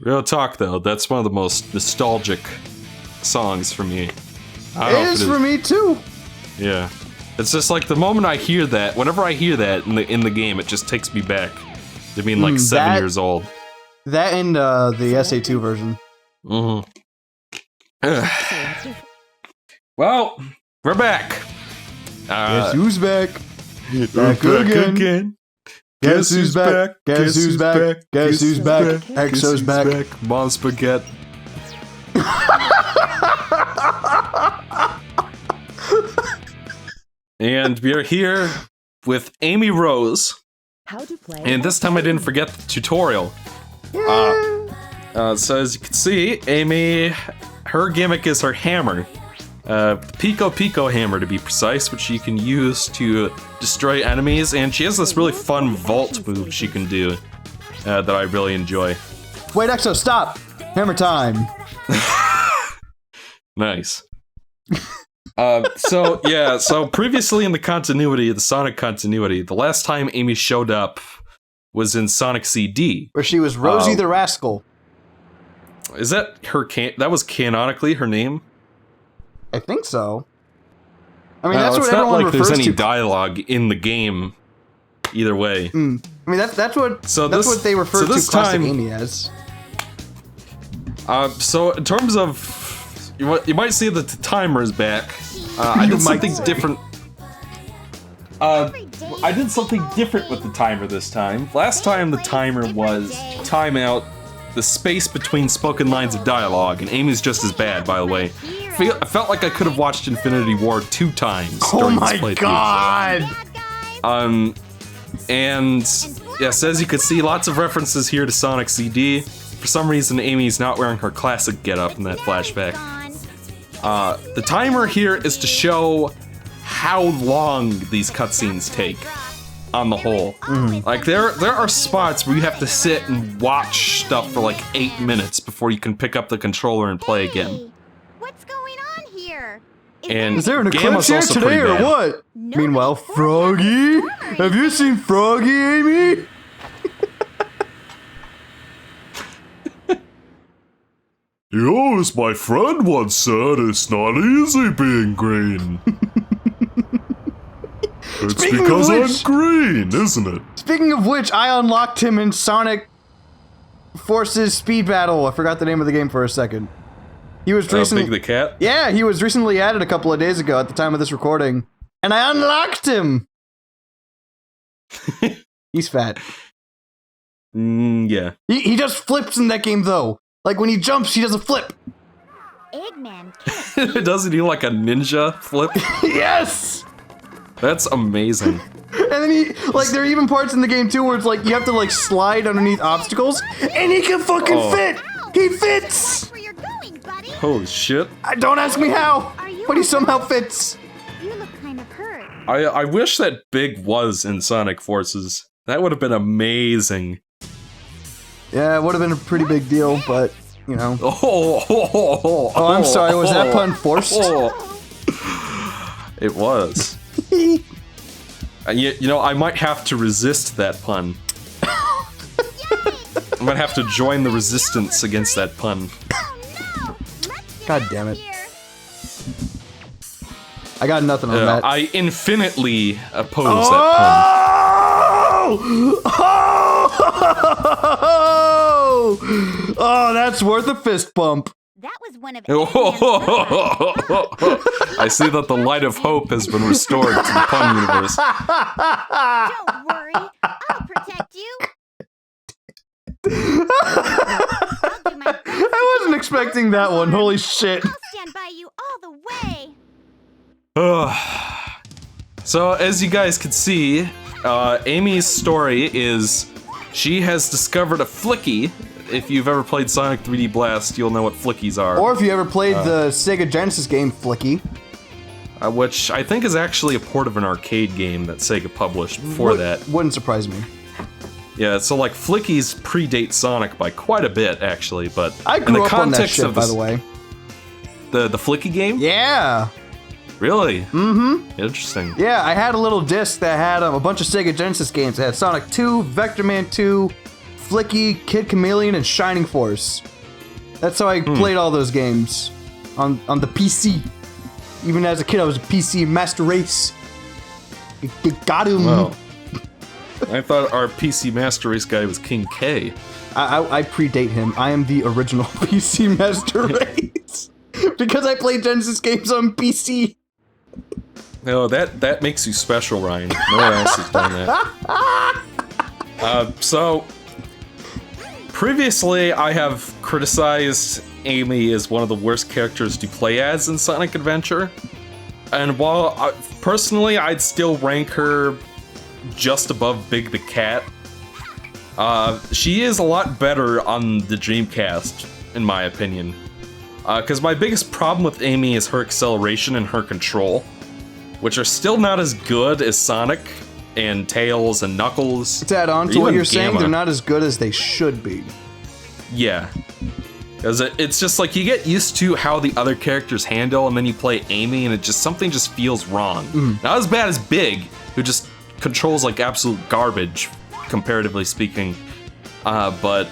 Real talk, though, that's one of the most nostalgic songs for me. It is for me, too. Yeah. It's just like the moment I hear that, whenever I hear that in the game, it just takes me back to being like 7 years old. That and the SA2 version. Mm-hmm. Well, we're back. Guess who's back? Back again. Guess who's back? Guess who's back? Guess who's back? EXO's back. Mom Spaghetti. And we are here with Amy Rose. How to play. And this time I didn't forget the tutorial. So as you can see, Amy, her gimmick is her hammer. Pico Pico hammer to be precise, which she can use to destroy enemies, and she has this really fun vault move she can do that I really enjoy. Wait, EXO, stop! Hammer time! Nice. So previously in the Sonic continuity, the last time Amy showed up was in Sonic CD. Where she was Rosie the Rascal. Is that her that was canonically her name? I think so. I mean, that's what it's everyone not like refers there's any to. dialogue in the game, either way. I mean, that's what what they refer to this Classic time, Amy as. So in terms of, you might see that the timer is back. I did something different. I did something different with the timer this time. Last time the timer was time out the space between spoken lines of dialogue, and Amy's just as bad, by the way. I felt like I could have watched Infinity War 2 times during this playthrough. God! And yes, as you can see, lots of references here to Sonic CD. For some reason, Amy's not wearing her classic getup in that flashback. The timer here is to show how long these cutscenes take on the whole. Like there are spots where you have to sit and watch stuff for like 8 minutes before you can pick up the controller and play again. What's going on here? And Is there an Gamma's eclipse here also today pretty or bad. what? Meanwhile, Froggy? Have you seen Froggy, Amy? As my friend once said, it's not easy being green. It's Speaking because of I'm which- green, isn't it? Speaking of which, I unlocked him in Sonic Forces Speed Battle. I forgot the name of the game for a second. He was recently... Big the Cat? Yeah, he was recently added a couple of days ago at the time of this recording. And I unlocked him! He's fat. Yeah. He just flips in that game, though. Like, when he jumps, he does a flip. Eggman. Doesn't he like a ninja flip? Yes! That's amazing. And then he, like, there are even parts in the game, too, where it's like, you have to, like, slide underneath obstacles, and he can fucking fit! He fits! Where you're going, buddy? Holy shit. Don't ask me how, but he somehow fits. You look kind of hurt. I wish that Big was in Sonic Forces. That would have been amazing. Yeah, it would have been a pretty big deal, but, you know. Oh, I'm sorry, was that pun forced? It was. And yet, you know, I might have to resist that pun. I might have to join the resistance against that pun. God damn it. I got nothing on that. I infinitely oppose that pun. Oh, that's worth a fist bump. That was one of I see that the light of hope has been restored to the pun universe. Don't worry, I'll protect you. I wasn't expecting that one. Holy shit. I'll stand by you all the way. So, as you guys can see, Amy's story is she has discovered a flicky. If you've ever played Sonic 3D Blast, you'll know what flickies are. Or if you ever played the Sega Genesis game Flicky. Which I think is actually a port of an arcade game that Sega published before that. Wouldn't surprise me. Yeah, so like flickies predate Sonic by quite a bit, actually, but I in grew the up on that context shit, of by this, the way. the flicky game? Yeah. Really? Mm-hmm. Interesting. Yeah, I had a little disc that had a bunch of Sega Genesis games. It had Sonic 2, Vector Man 2, Flicky, Kid Chameleon, and Shining Force. That's how I played all those games on the PC. Even as a kid, I was a PC master race. Got him. Wow. I thought our PC Master Race guy was King K. I predate him. I am the original PC master race because I play Genesis games on PC. No, that makes you special, Ryan. No one else has done that. So, previously I have criticized Amy as one of the worst characters to play as in Sonic Adventure. And while personally I'd still rank her just above Big the Cat, she is a lot better on the Dreamcast, in my opinion. Because my biggest problem with Amy is her acceleration and her control, which are still not as good as Sonic and Tails and Knuckles. To add on to what you're saying, they're not as good as they should be. Yeah. Because it's just like you get used to how the other characters handle, and then you play Amy, and something just feels wrong. Not as bad as Big, who just controls like absolute garbage, comparatively speaking. But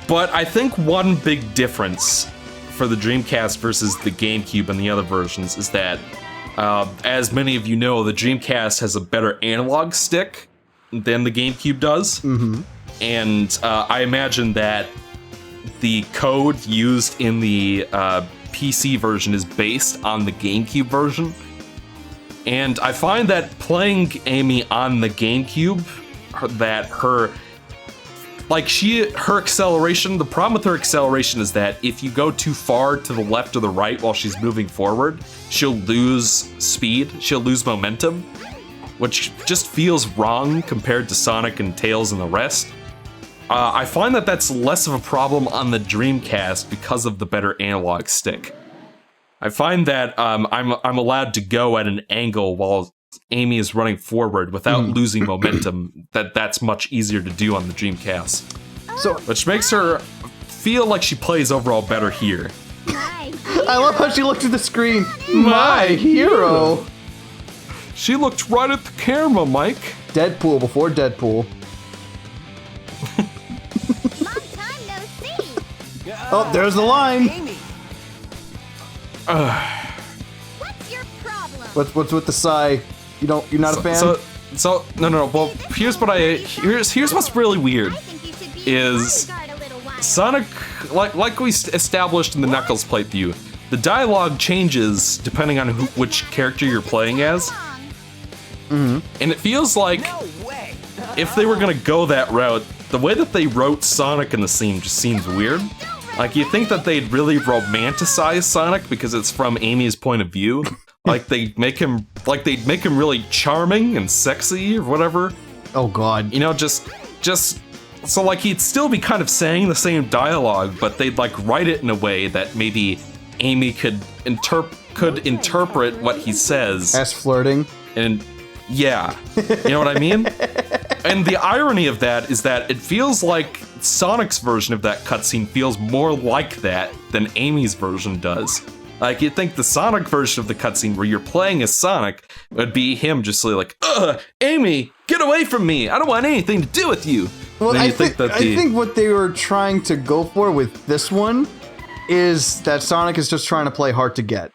I think one big difference for the Dreamcast versus the GameCube and the other versions is that, as many of you know, the Dreamcast has a better analog stick than the GameCube does. And I imagine that the code used in the PC version is based on the GameCube version. And I find that playing Amy on the GameCube, that her acceleration, the problem with her acceleration is that if you go too far to the left or the right while she's moving forward, she'll lose speed, she'll lose momentum, which just feels wrong compared to Sonic and Tails and the rest. I find that that's less of a problem on the Dreamcast because of the better analog stick. I find that I'm allowed to go at an angle while Amy is running forward without losing momentum. That's much easier to do on the Dreamcast. Which makes her feel like she plays overall better here. I love how she looked at the screen. My hero. She looked right at the camera, Mike. Deadpool before Deadpool. Oh, there's the line. What's your problem? What's with the sigh? You're not a fan? So no. Well, here's what's really weird. Is Sonic, like we established in the Knuckles playthrough, the dialogue changes depending on which character you're playing as. And it feels like if they were gonna go that route, the way that they wrote Sonic in the scene just seems weird. Like, you think that they'd really romanticize Sonic because it's from Amy's point of view. Like they'd make him really charming and sexy or whatever. Oh god. You know, just so like he'd still be kind of saying the same dialogue, but they'd like write it in a way that maybe Amy could interpret what he says as flirting. And yeah, you know what I mean? And the irony of that is that it feels like Sonic's version of that cutscene feels more like that than Amy's version does. Like, you'd think the Sonic version of the cutscene where you're playing as Sonic would be him just like, Amy, get away from me! I don't want anything to do with you! Well, I think what they were trying to go for with this one is that Sonic is just trying to play hard to get.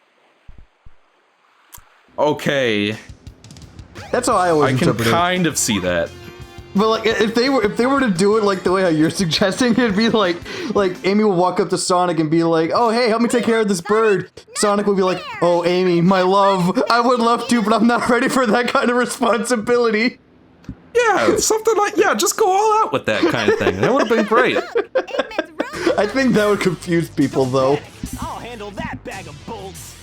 Okay. That's how I always interpret it. I can kind of see that. But like, if they were to do it like the way how you're suggesting, it'd be like Amy will walk up to Sonic and be like, "Oh, hey, help me take care of this bird." Sonic would be like, "Oh, Amy, my love, I would love to, but I'm not ready for that kind of responsibility." Yeah, something like, just go all out with that kind of thing. That would have been great. I think that would confuse people, though. I'll handle that bag of bolts.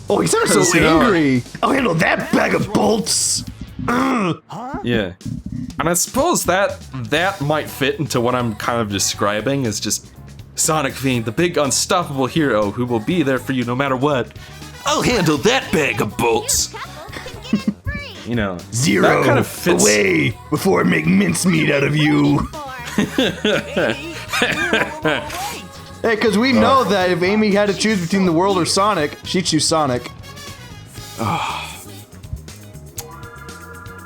Oh, he sounds so angry. I'll handle that bag of bolts. Yeah. And I suppose that might fit into what I'm kind of describing as just Sonic being the big unstoppable hero who will be there for you no matter what. I'll handle that bag of bolts. You know, Zero, that kind of fits. Away before I make mincemeat out of you. Hey, because we know that if Amy had to choose between the world or Sonic, she'd choose Sonic.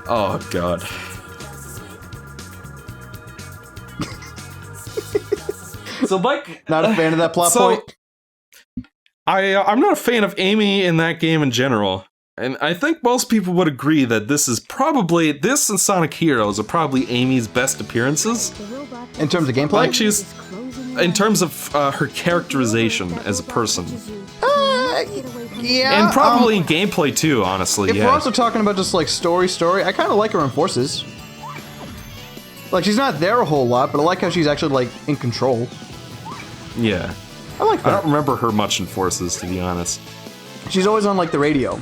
Oh god. So like, Not a fan of that plot so, point. I'm not a fan of Amy in that game in general. And I think most people would agree that this and Sonic Heroes are probably Amy's best appearances. In terms of gameplay? Like she's, in terms of her characterization as a person. Yeah. And probably in gameplay too, honestly, If we're also talking about just like story, I kind of like her in Forces. Like, she's not there a whole lot, but I like how she's actually, like, in control. Yeah. I like that. I don't remember her much in Forces, to be honest. She's always on, like, the radio.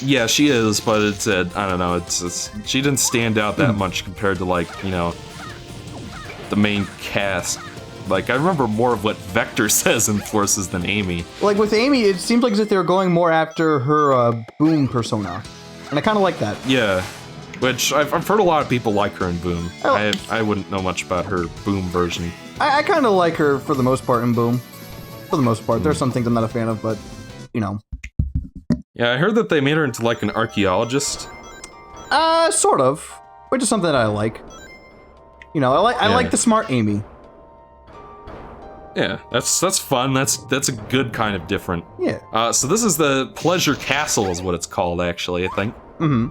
Yeah, she is, but I don't know, she didn't stand out that much compared to, like, you know, the main cast. Like, I remember more of what Vector says in Forces than Amy. Like, with Amy, it seems like as if they were going more after her, Boom persona. And I kind of like that. Yeah. Which, I've heard a lot of people like her in Boom. I wouldn't know much about her Boom version. I kind of like her for the most part in Boom. For the most part. There's some things I'm not a fan of, but, you know. Yeah, I heard that they made her into, like, an archaeologist. Sort of. Which is something that I like. You know, I like the smart Amy. Yeah, that's fun. That's a good kind of different. Yeah. So this is the Pleasure Castle is what it's called, actually, I think. Mm-hmm.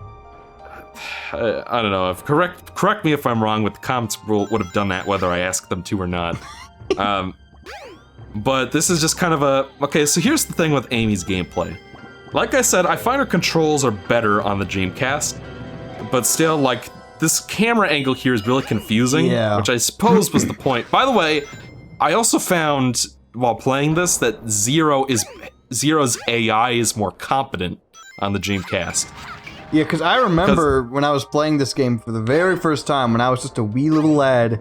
I don't know. Correct me if I'm wrong, but the comments would have done that whether I asked them to or not. But this is just kind of a... Okay, so here's the thing with Amy's gameplay. Like I said, I find her controls are better on the Dreamcast, but still, like, this camera angle here is really confusing, which I suppose was the point. By the way, I also found, while playing this, that Zero's AI is more competent on the Dreamcast. Yeah, because I remember when I was playing this game for the very first time, when I was just a wee little lad.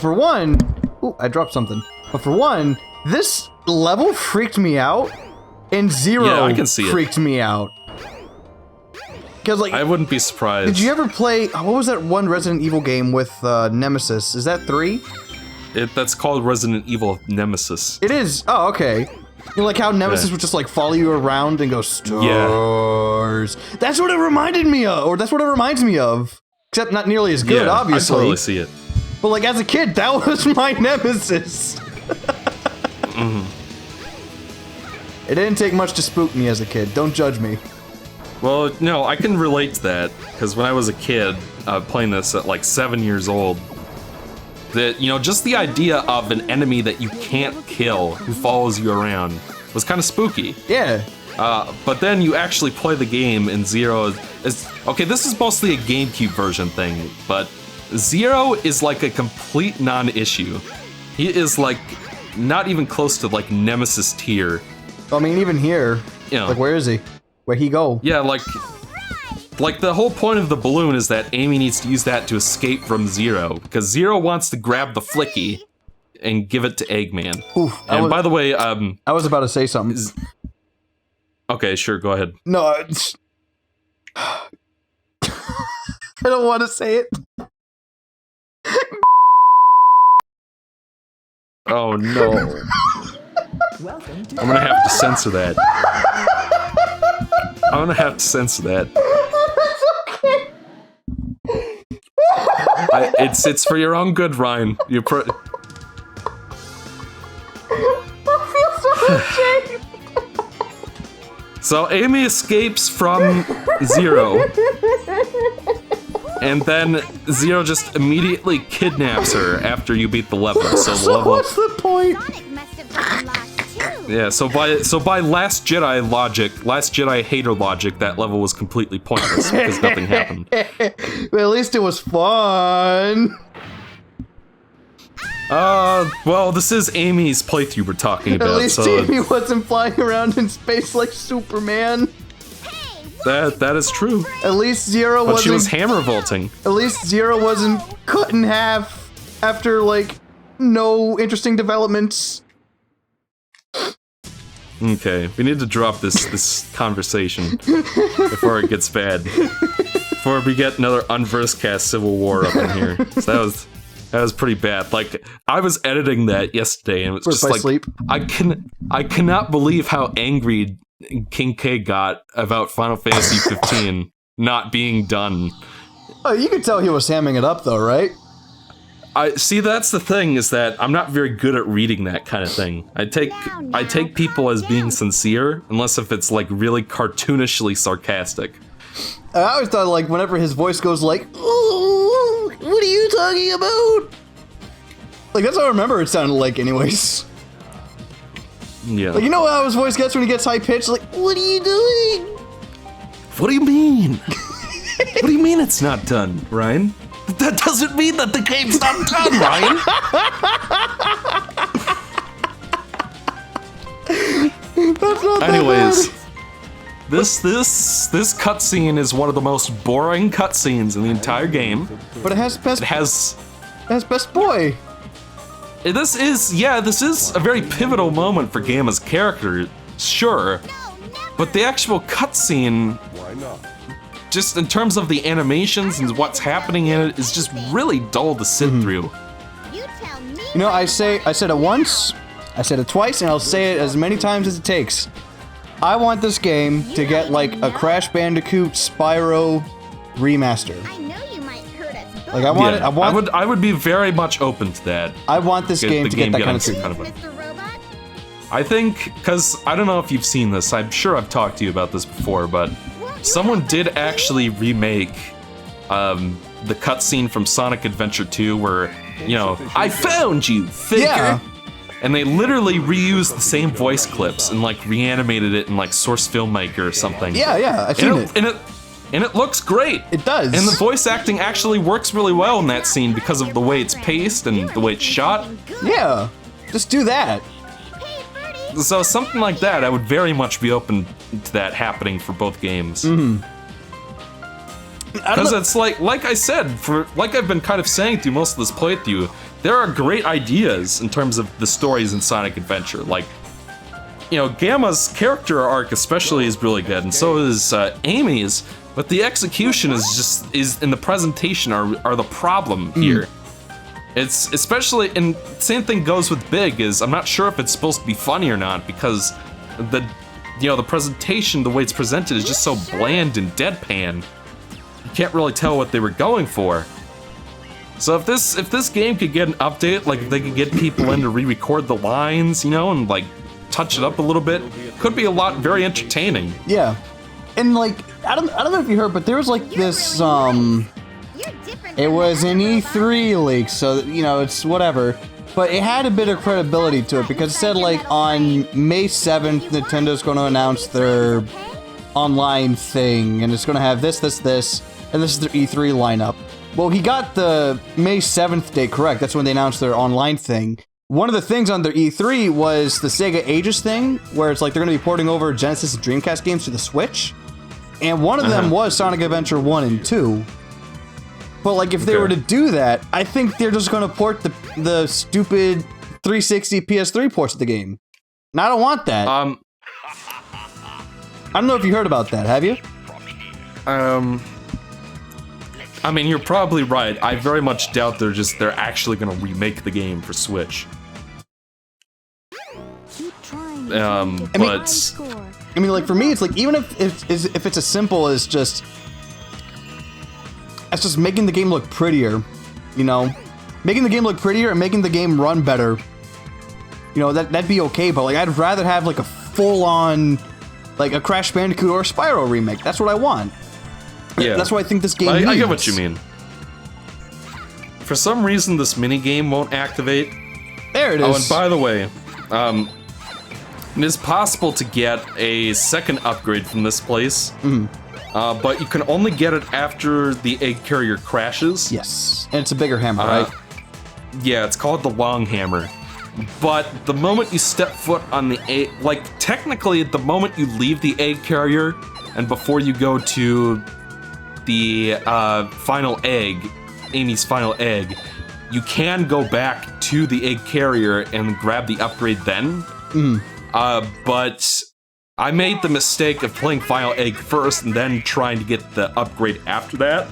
For one... Ooh, I dropped something. But for one, this level freaked me out, and Zero I can see freaked me out. Because, like... I wouldn't be surprised. Did you ever play... What was that one Resident Evil game with Nemesis? Is that 3? That's called Resident Evil Nemesis. It is? Oh, okay. You know, like how Nemesis would just like follow you around and go, stars. Yeah. That's what it reminded me of, or that's what it reminds me of. Except not nearly as good, obviously. I totally see it. But like as a kid, that was my Nemesis. It didn't take much to spook me as a kid. Don't judge me. Well, no, I can relate to that, because when I was a kid, playing this at like 7 years old, that, you know, just the idea of an enemy that you can't kill who follows you around was kind of spooky. Yeah. But then you actually play the game and Zero is... Okay, this is mostly a GameCube version thing, but Zero is like a complete non-issue. He is like not even close to like Nemesis tier. I mean, even here, you know, like where is he? Where'd he go? Yeah, like the whole point of the balloon is that Amy needs to use that to escape from Zero, because Zero wants to grab the flicky and give it to Eggman. Oof, and by the way, I was about to say something. Okay, sure, go ahead. No, it's... I don't want to say it. Oh no. I'm gonna have to censor that. I'm gonna have to censor that. It's for your own good, Ryan. I feel so ashamed. So Amy escapes from Zero, and then Zero just immediately kidnaps her after you beat the level. So the level. What's the point? Yeah. So by Last Jedi logic, Last Jedi hater logic, that level was completely pointless because nothing happened. But at least it was fun. Well, this is Amy's playthrough we're talking about. At least so Amy wasn't flying around in space like Superman. That is true. At least Zero wasn't. But she was hammer vaulting. At least Zero wasn't cut in half after like no interesting developments. Okay, we need to drop this conversation before it gets bad. Before we get another unversed cast Civil War up in here. So that was pretty bad. Like, I was editing that yesterday and it was just like sleep. I cannot believe how angry King K got about Final Fantasy 15 not being done. Oh, you could tell he was hamming it up though, right? I see. That's the thing, is that I'm not very good at reading that kind of thing. I take people as being sincere, unless if it's like really cartoonishly sarcastic. I always thought, like, whenever his voice goes like, "Ooh, what are you talking about?" Like, that's what I remember it sounded like anyways. Yeah. Like, you know how his voice gets when he gets high-pitched? Like, what are you doing? What do you mean? What do you mean it's not done, Ryan? That doesn't mean that the game's not done, Ryan! That's not Anyways, that bad. this cutscene is one of the most boring cutscenes in the entire game. But it has best, It has... best boy. This is a very pivotal moment for Gamma's character, sure. But the actual cutscene, just in terms of the animations and what's happening in it, is just really dull to sit through. You tell me. You know, I said it once, I said it twice, and I'll say it as many times as it takes. I want this game to get like a Crash Bandicoot Spyro remaster. I know you might hurt us both. Like I would be very much open to that. I want this game to get that kind of getting treatment. kind of a- Mr. Robot? I think, because I don't know if you've seen this, I'm sure I've talked to you about this before, but someone did actually remake the cutscene from Sonic Adventure 2 where, you know, I found you, figure! Yeah. And they literally reused the same voice clips and like reanimated it in like Source Filmmaker or something. Yeah, I've seen it. And it looks great. It does. And the voice acting actually works really well in that scene because of the way it's paced and the way it's shot. Yeah, just do that. Hey, Birdie. So something like that, I would very much be open to that happening for both games. Because it's like I said, like I've been kind of saying through most of this playthrough, there are great ideas in terms of the stories in Sonic Adventure. Like, you know, Gamma's character arc especially is really good, and so is Amy's. But the execution is in the presentation are the problem here. It's especially, and same thing goes with Big, is I'm not sure if it's supposed to be funny or not, because the presentation, the way it's presented is just so bland and deadpan. You can't really tell what they were going for. So if this game could get an update, like if they could get people in to re-record the lines, you know, and like touch it up a little bit, could be a lot very entertaining. Yeah, and like I don't know if you heard, but there was like this You're different It from was the an other E3 leak, so you know it's whatever. But it had a bit of credibility to it because it said like on May 7th, Nintendo's going to announce their online thing, and it's going to have this, and this is their E3 lineup. Well, he got the May 7th date correct. That's when they announced their online thing. One of the things on their E3 was the Sega Ages thing, where it's like they're going to be porting over Genesis and Dreamcast games to the Switch. And one of them was Sonic Adventure 1 and 2. But like if they were to do that, I think they're just going to port the stupid 360 PS3 ports of the game. And I don't want that. I don't know if you heard about that, have you? I mean, you're probably right. I very much doubt they're actually gonna remake the game for Switch. Keep trying. But I mean, like for me, it's like even if it's as simple as just making the game look prettier, you know, making the game look prettier and making the game run better, you know, that'd be okay. But like, I'd rather have like a full-on, like a Crash Bandicoot or Spyro remake. That's what I want. yeah, That's what I think this game I needs. get what you mean. For some reason, this mini game won't activate. There it is. Oh, and by the way, it is possible to get a second upgrade from this place. But you can only get it after the egg carrier crashes. Yes, and it's a bigger hammer, right? Yeah, it's called the long hammer. But the moment you step foot on the egg, like technically the moment you leave the egg carrier and before you go to the final egg, Amy's final egg, you can go back to the egg carrier and grab the upgrade then. But I made the mistake of playing Final Egg first and then trying to get the upgrade after that.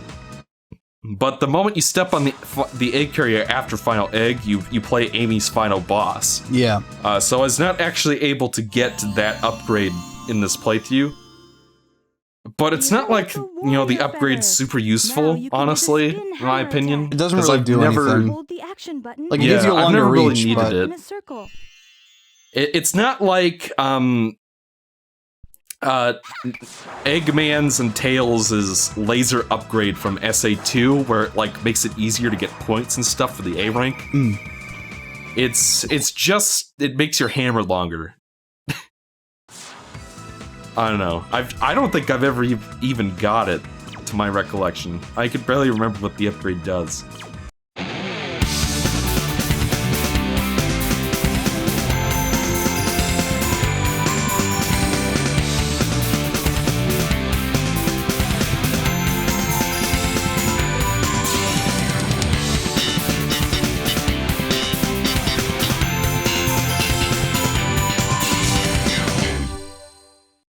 But the moment you step on the egg carrier after Final Egg, you play Amy's final boss. Yeah. So I was not actually able to get that upgrade in this playthrough. But it's not like, you know, the upgrade's super useful, honestly, in my opinion. It doesn't 'cause really I've do anything. Hold the action button. Like, it gives you a I've longer never really reach, needed but... it. in a circle. It's not like Eggman's and Tails' laser upgrade from SA2, where it like makes it easier to get points and stuff for the A rank. It's just it makes your hammer longer. I don't know. I don't think I've ever even got it, to my recollection. I could barely remember what the upgrade does.